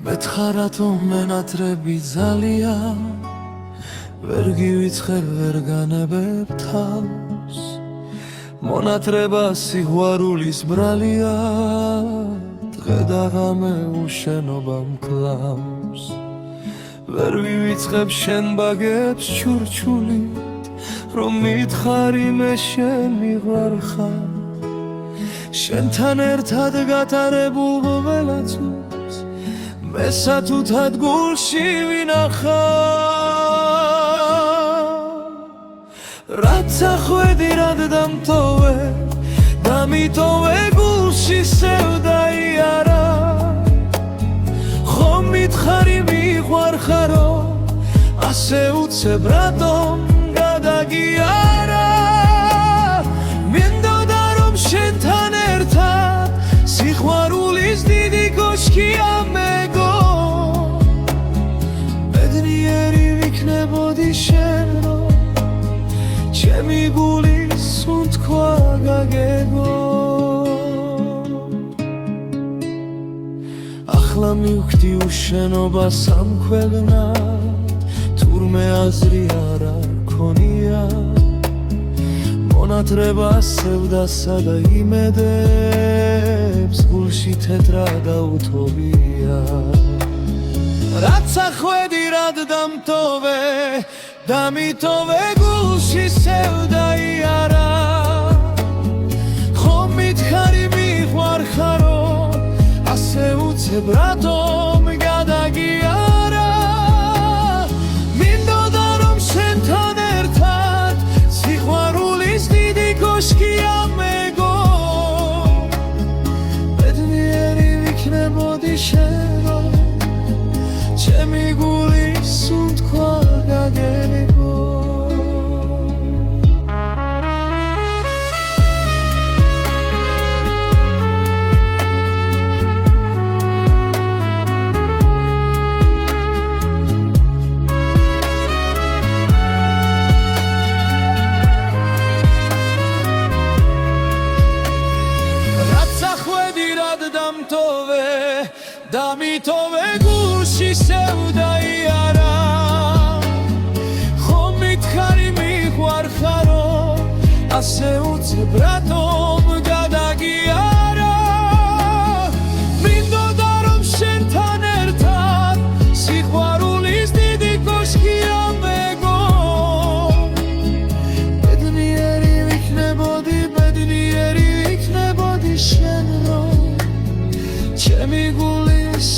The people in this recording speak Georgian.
მეთხარათო მენატრები ძალია ვერ გივიცხერ ვერ განებებ თავს მონატრება სიყვარულის ბრალია დღე და ღამე უშენობა მკლავს ვერ ვივიწყებ შენ ბაგებს ჩურჩულით რომ მითხარი მე შენ მიყვარხარ შენთან ერთად გატარებულ ველაცუს მესათუთად გულში ვინახავ რაც ახვედი რად დამტოვე დამიტოვე გულში სევდაიარა ხომ მითხარი მიყვარხარო ასე უცებ რატომ გადაგიარა მინდოდა რომ შენთან ერთად სიყვარულის დიდი კოშკია მეგო ბედნიერი ვიქნებოდი შენ რომ ჩემი გულის უთქვა გაგეგო ახლა მივხვდი უშენობა სამქვეყნად თურმე აზრი არა ქონია მონატრება სევდასა და იმედებს გულში თეთრად აუთობია რაც ახვედი რად დამტოვე დამიტოვე გულში სევდაიარა ხომ მითხარი მიყვარხარო ასე უცებ რატომ გადაგიარა მინდოდა რომ შენთან ერთად სიყვარულის დიდი კოშკია მეგო ბედნიერი ვიქნებოდი შენ რომ ჩემი გულის უთქვა გაგეგო დამიტოვე გულში სევდაიარა ხომ მითხარი მიყვარხარო ასე უცებ რატომ გადაგიარა მინდოდა რომ შენთან ერთად სიყვარულის დიდი კოშკია მეგო ბედნიერი ვიქნებოდი შენ რომ ჩემი გულის